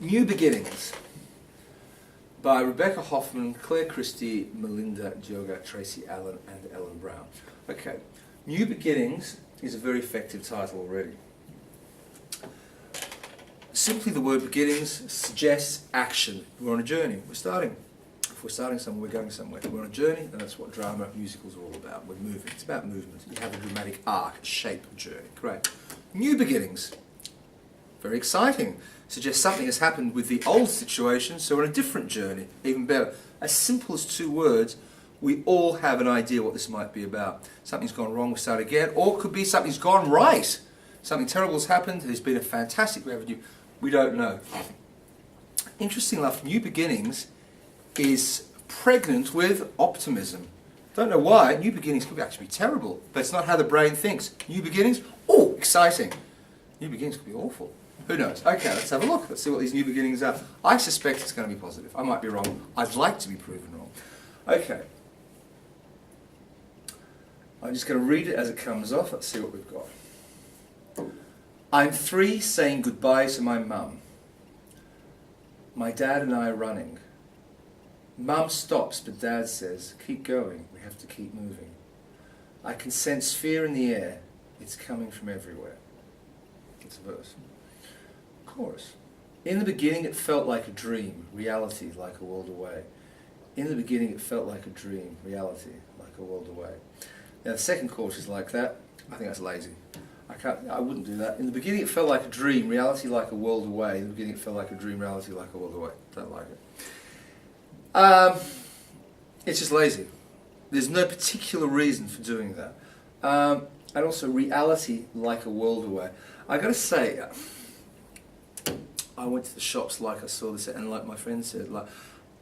New Beginnings by Rebecca Hoffman, Claire Christie, Melinda Joga, Tracy Allen and Ellen Brown. Okay, New Beginnings is a very effective title already. Simply the word beginnings suggests action. We're on a journey, we're starting. If we're starting somewhere, we're going somewhere. We're on a journey, and that's what drama musicals are all about. We're moving. It's about movement. You have a dramatic arc, a shape, a journey. Great. New beginnings. Very exciting. Suggests something has happened with the old situation, so we're on a different journey. Even better. As simple as two words, we all have an idea what this might be about. Something's gone wrong, we start again. Or it could be something's gone right. Something terrible has happened, there's been a fantastic revenue. We don't know. Interesting enough, New Beginnings is pregnant with optimism. Don't know why. New beginnings could actually be terrible, but it's not how the brain thinks. New beginnings, oh, exciting. New beginnings could be awful. Who knows? Okay, let's have a look. Let's see what these new beginnings are. I suspect it's going to be positive. I might be wrong. I'd like to be proven wrong. Okay. I'm just going to read it as it comes off. Let's see what we've got. I'm 3 saying goodbye to my mum. My dad and I are running. Mum stops, but Dad says, keep going, we have to keep moving. I can sense fear in the air, it's coming from everywhere. It's a verse. Chorus. In the beginning it felt like a dream, reality like a world away. In the beginning it felt like a dream, reality like a world away. Now the second chorus is like that. I think that's lazy. I wouldn't do that. In the beginning it felt like a dream, reality like a world away. In the beginning it felt like a dream, reality like a world away. Don't like it. It's just lazy. There's no particular reason for doing that. And also reality like a world away. I got to say, I went to the shops like I saw this, and like my friend said, like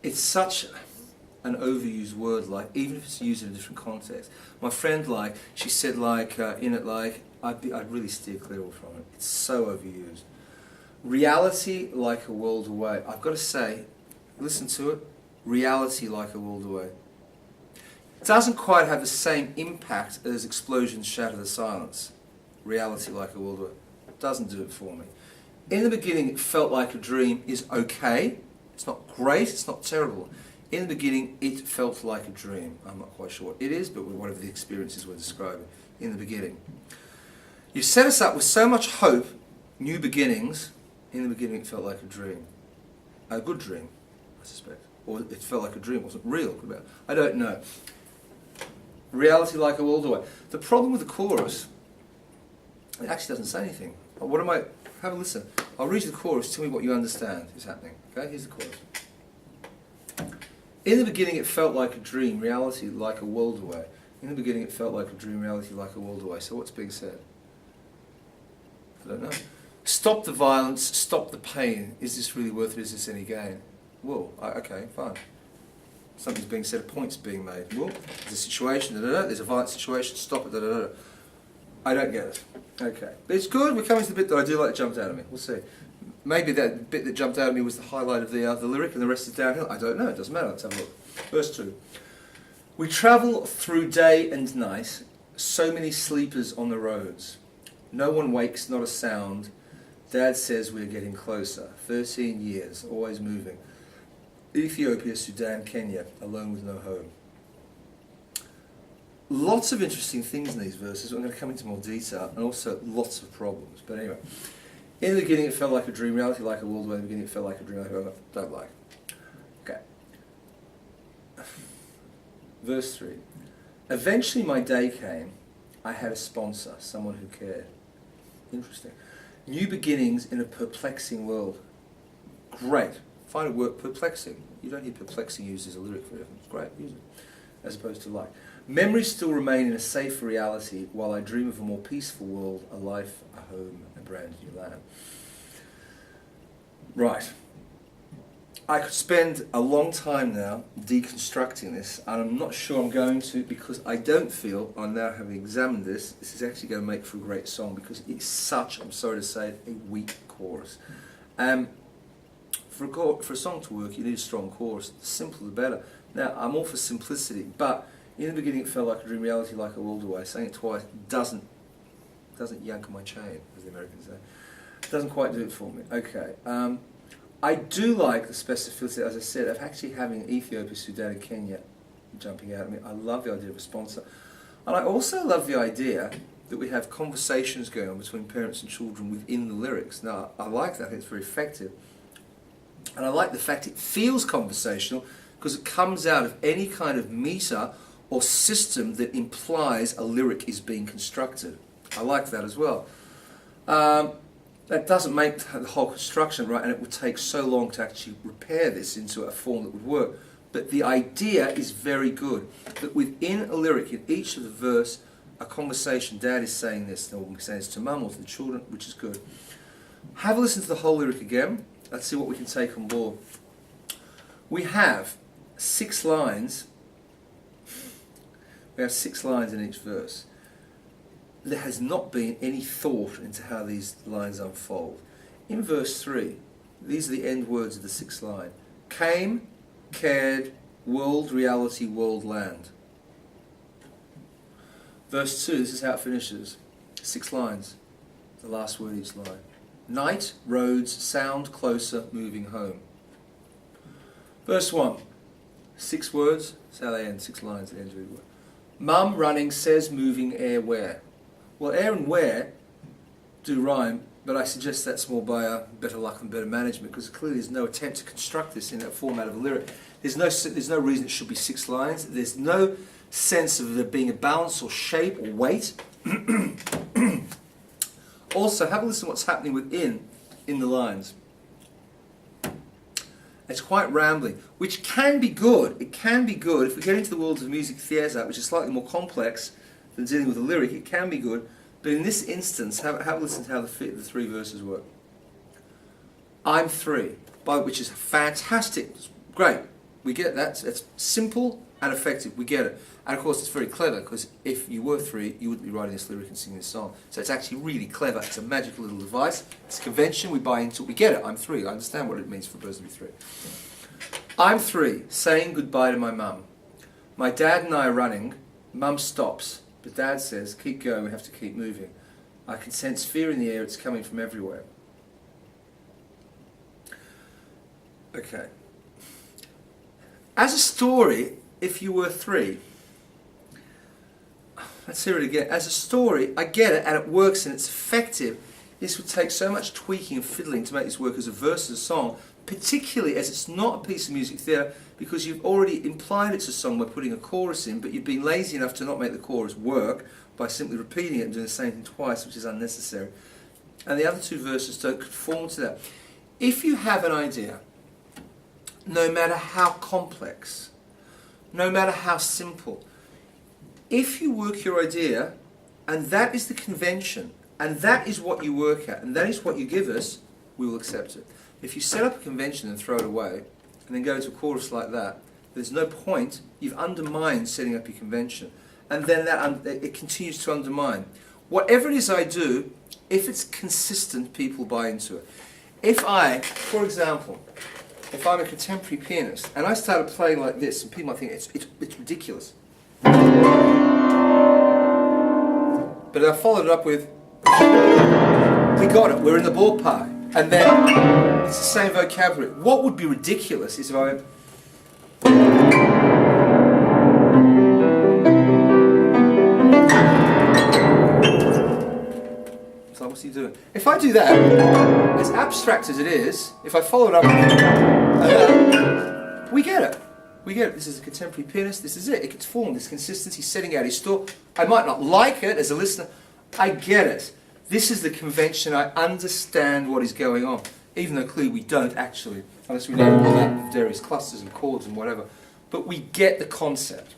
it's such an overused word. Like even if it's used in a different context, my friend she said in it I'd really steer clear from it. It's so overused. Reality like a world away. I've got to say, listen to it. Reality like a world away. It doesn't quite have the same impact as explosions shatter the silence. Reality like a world away. It doesn't do it for me. In the beginning it felt like a dream is okay. It's not great, it's not terrible. In the beginning it felt like a dream. I'm not quite sure what it is, but whatever the experiences we're describing. In the beginning. You set us up with so much hope, new beginnings. In the beginning it felt like a dream. A good dream, I suspect. Or it felt like a dream, it wasn't real. I don't know. Reality like a world away. The problem with the chorus, it actually doesn't say anything. Have a listen. I'll read you the chorus, tell me what you understand is happening. Okay, here's the chorus. In the beginning it felt like a dream, reality like a world away. In the beginning it felt like a dream, reality like a world away. So what's being said? I don't know. Stop the violence, stop the pain. Is this really worth it? Is this any gain? Whoa, okay, fine. Something's being said, a point's being made. Whoa, there's a situation, there's a violent situation, stop it, I don't get it. Okay, but it's good, we're coming to the bit that I do like that jumped out at me. We'll see. Maybe that bit that jumped out at me was the highlight of the lyric and the rest is downhill. I don't know, it doesn't matter, let's have a look. Verse 2. We travel through day and night, so many sleepers on the roads. No one wakes, not a sound. Dad says we're getting closer. 13 years, always moving. Ethiopia, Sudan, Kenya, alone with no home. Lots of interesting things in these verses. I'm going to come into more detail, and also lots of problems. But anyway, in the beginning it felt like a dream, reality like a world away. In the beginning it felt like a dream, I don't like. Okay. Verse 3. Eventually my day came. I had a sponsor, someone who cared. Interesting. New beginnings in a perplexing world. Great. Find a word, perplexing. You don't hear perplexing used as a lyric for it. It's great, use it. As opposed to like. Memories still remain in a safer reality while I dream of a more peaceful world, a life, a home, a brand new land. Right. I could spend a long time now deconstructing this, and I'm not sure I'm going to, because I don't feel, on now having examined this is actually going to make for a great song, because it's such, I'm sorry to say it, a weak chorus. For a song to work, you need a strong chorus. The simpler the better. Now, I'm all for simplicity, but in the beginning it felt like a dream, reality like a world away. Saying it twice doesn't yank on my chain, as the Americans say. Doesn't quite do it for me. Okay. I do like the specificity, as I said, of actually having Ethiopia, Sudan and Kenya jumping out at me. I love the idea of a sponsor. And I also love the idea that we have conversations going on between parents and children within the lyrics. Now, I like that. I think it's very effective. And I like the fact it feels conversational because it comes out of any kind of meter or system that implies a lyric is being constructed. I like that as well. That doesn't make the whole construction right, and it would take so long to actually repair this into a form that would work. But the idea is very good, that within a lyric, in each of the verse, a conversation, Dad is saying this, or we're saying this to Mum or to the children, which is good. Have a listen to the whole lyric again. Let's see what we can take on board. We have 6 lines. We have 6 lines in each verse. There has not been any thought into how these lines unfold. In verse 3, these are the end words of the 6th line. Came, cared, world, reality, world, land. Verse 2, this is how it finishes. 6 lines, the last word each line. Night, roads, sound, closer, moving home. Verse 1, 6 words, that's how they end, 6 lines at the end of every word. Mum running, says moving, air, where. Well, air and where do rhyme, but I suggest that's more by better luck and better management, because clearly there's no attempt to construct this in that format of a lyric. There's no reason it should be 6 lines. There's no sense of there being a balance or shape or weight. Also, have a listen to what's happening within in the lines. It's quite rambling, which can be good. It can be good. If we get into the world of music theatre, which is slightly more complex than dealing with a lyric, it can be good. But in this instance, have a listen to how the 3 verses work. I'm 3, which is fantastic. It's great. We get that. It's simple and effective. We get it. And of course, it's very clever, because if you were 3, you wouldn't be writing this lyric and singing this song. So it's actually really clever. It's a magical little device. It's a convention. We buy into it. We get it. I'm 3. I understand what it means for a person to be 3. I'm 3, saying goodbye to my mum. My dad and I are running. Mum stops. But Dad says, keep going, we have to keep moving. I can sense fear in the air, it's coming from everywhere. Okay. As a story, if you were 3, let's hear it again. As a story, I get it, and it works, and it's effective. This would take so much tweaking and fiddling to make this work as a verse, as a song, particularly as it's not a piece of music theatre, because you've already implied it's a song by putting a chorus in, but you've been lazy enough to not make the chorus work by simply repeating it and doing the same thing twice, which is unnecessary. And the other 2 verses don't conform to that. If you have an idea, no matter how complex, no matter how simple, if you work your idea, and that is the convention, and that is what you work at, and that is what you give us, we will accept it. If you set up a convention and throw it away, and then go to a chorus like that, there's no point. You've undermined setting up your convention. And then it continues to undermine. Whatever it is I do, if it's consistent, people buy into it. If I, for example, if I'm a contemporary pianist, and I started playing like this, and people might think it's ridiculous. But I followed it up with, we got it, we're in the ballpark. And then it's the same vocabulary. What would be ridiculous is if I went, it's like, what's he doing? If I do that, as abstract as it is, if I follow it up with we get it. We get it. This is a contemporary pianist. This is it. It gets formed. This consistency, setting out his story. I might not like it as a listener. I get it. This is the convention. I understand what is going on, even though clearly we don't actually, unless we know all that various clusters and chords and whatever. But we get the concept.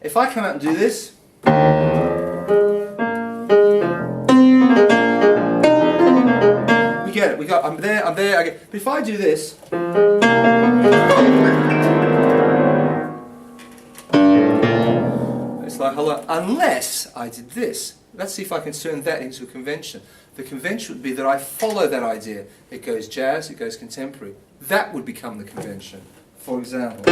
If I come out and do this, we get it. I'm there. I get it. But if I do this, it's like hello. Unless I did this. Let's see if I can turn that into a convention. The convention would be that I follow that idea. It goes jazz, it goes contemporary. That would become the convention. For example.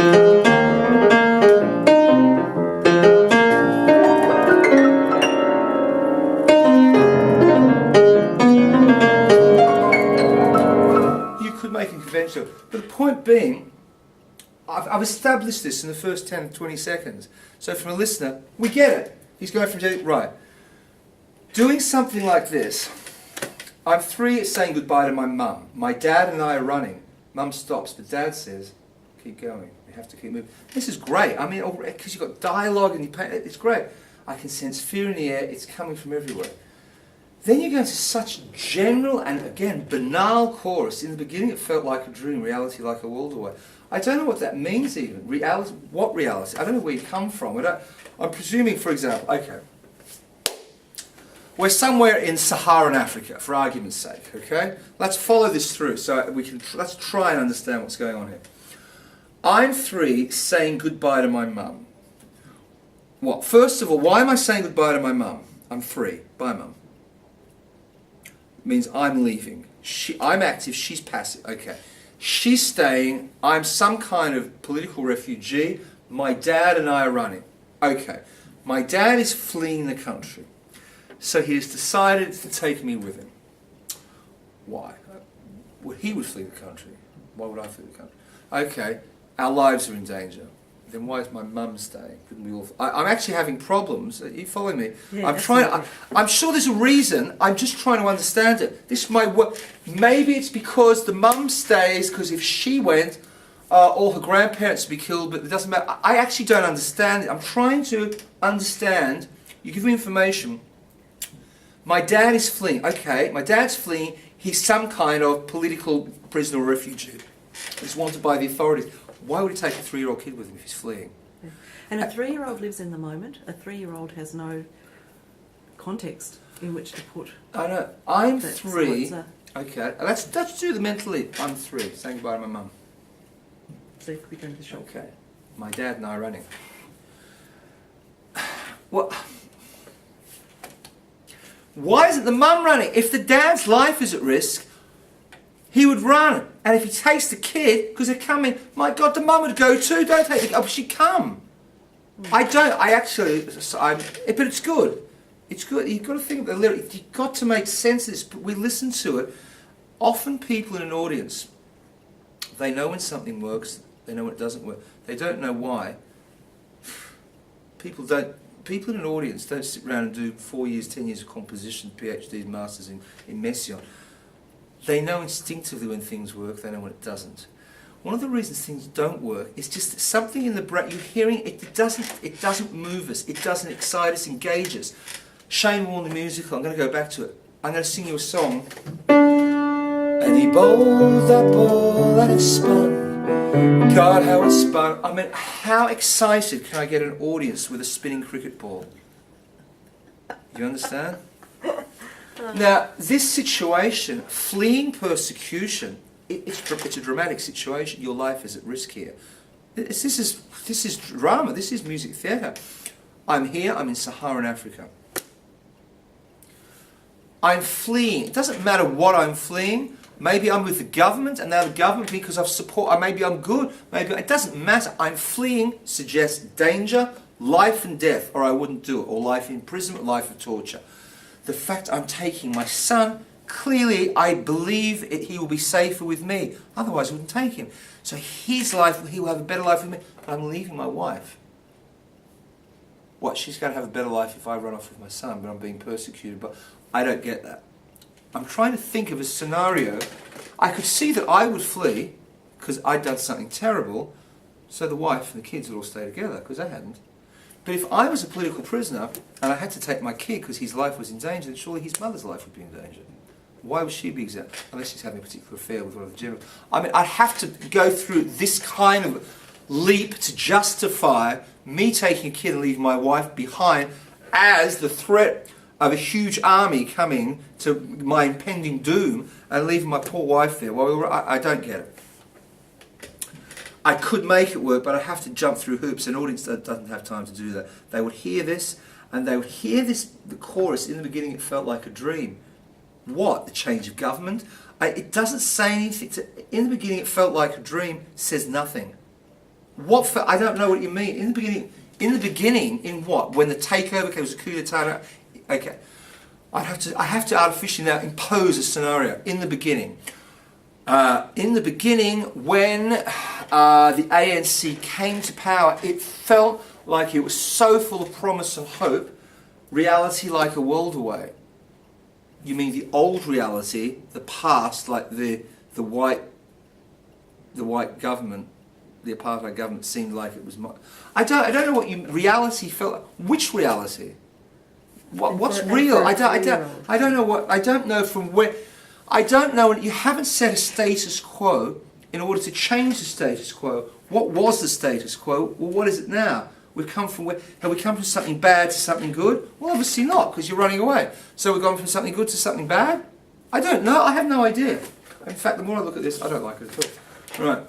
You could make him conventional. But the point being, I've established this in the first 10 20 seconds. So from a listener, we get it. He's going from right. Doing something like this. I'm 3 saying goodbye to my mum. My dad and I are running. Mum stops, but dad says, keep going. We have to keep moving. This is great. I mean, because you've got dialogue and it's great. I can sense fear in the air. It's coming from everywhere. Then you go into such general and, again, banal chorus. In the beginning it felt like a dream, reality like a world away. I don't know what that means even. Reality, what reality? I don't know where you come from. I'm presuming, for example, okay, we're somewhere in Saharan Africa, for argument's sake, okay? Let's follow this through so let's try and understand what's going on here. I'm 3 saying goodbye to my mum. What? First of all, why am I saying goodbye to my mum? I'm 3. Bye, mum. Means I'm leaving. I'm active, she's passive. Okay. She's staying, I'm some kind of political refugee, my dad and I are running. Okay. My dad is fleeing the country. So he has decided to take me with him. Why? Well, he would flee the country. Why would I flee the country? Okay. Our lives are in danger. Then why is my mum staying? Couldn't we all? I'm actually having problems. Are you following me? Yeah, I'm trying. I'm sure there's a reason. I'm just trying to understand it. This might work. Maybe it's because the mum stays because if she went, all her grandparents would be killed. But it doesn't matter. I actually don't understand it. I'm trying to understand. You give me information. My dad is fleeing. Okay, my dad's fleeing. He's some kind of political prisoner or refugee. He's wanted by the authorities. Why would he take a 3-year-old kid with him if he's fleeing? Yeah. And a 3-year-old lives in the moment. A 3-year-old has no context in which to put. I know. I'm that. 3. So Okay, let's do the mental leap. I'm 3, saying goodbye to my mum. so you could be going to the shop. Okay. My dad and I are running. What? Why isn't the mum running? If the dad's life is at risk, he would run. And if he takes the kid, because they're coming, my God, the mum would go too. Don't take the kid. Oh, she'd come. But it's good. It's good. You've got to think of the lyric. You've got to make sense of this. But we listen to it. Often people in an audience, they know when something works. They know when it doesn't work. They don't know why. People in an audience don't sit around and do 4 years, 10 years of composition, PhDs, masters in Messiaen. They know instinctively when things work, they know when it doesn't. One of the reasons things don't work is just that something in the brain, you're hearing, it doesn't move us, it doesn't excite us, engage us. Shane Warne the musical, I'm going to go back to it. I'm going to sing you a song. And he bowled that ball and it spun. God, how it spun. I mean, how excited can I get an audience with a spinning cricket ball? Do you understand? Now, this situation, fleeing persecution, it's a dramatic situation. Your life is at risk here. This is drama. This is music theatre. I'm here. I'm in Saharan Africa. I'm fleeing. It doesn't matter what I'm fleeing. Maybe I'm with the government, and now the government, because of support, maybe I'm good. Maybe it doesn't matter. I'm fleeing suggests danger, life and death, or I wouldn't do it, or life imprisonment, life of torture. The fact I'm taking my son, clearly I believe he will be safer with me. Otherwise I wouldn't take him. So his life, he will have a better life with me, but I'm leaving my wife. What, she's going to have a better life if I run off with my son, but I'm being persecuted. But I don't get that. I'm trying to think of a scenario. I could see that I would flee because I'd done something terrible, so the wife and the kids would all stay together because I hadn't. But if I was a political prisoner and I had to take my kid because his life was in danger, then surely his mother's life would be in danger. Why would she be exempt? Unless she's having a particular affair with one of the generals. I mean, I'd have to go through this kind of leap to justify me taking a kid and leaving my wife behind as the threat of a huge army coming to my impending doom and leaving my poor wife there. Well, I don't get it. I could make it work, but I'd have to jump through hoops. An audience that doesn't have time to do that. They would hear this, and they would hear this, the chorus. In the beginning, it felt like a dream. What? The change of government? It doesn't say anything. In the beginning, it felt like a dream. Says nothing. What? I don't know what you mean. In the beginning, in what? When the takeover came, it was a coup d'etat. Okay, I have to artificially now impose a scenario. In the beginning, In the beginning, when the ANC came to power, it felt like it was so full of promise and hope, reality like a world away. You mean the old reality, the past, like the white government, the apartheid government seemed like it was. I don't know what reality felt like. Which reality? What's real? I don't know what. I don't know from where. I don't know. You haven't set a status quo in order to change the status quo. What was the status quo? Well, what is it now? We've come from where? Have we come from something bad to something good? Well, obviously not, because you're running away. So we've gone from something good to something bad? I don't know. I have no idea. In fact, the more I look at this, I don't like it at all. Right?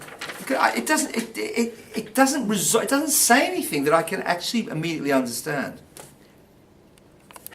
It doesn't say anything that I can actually immediately understand.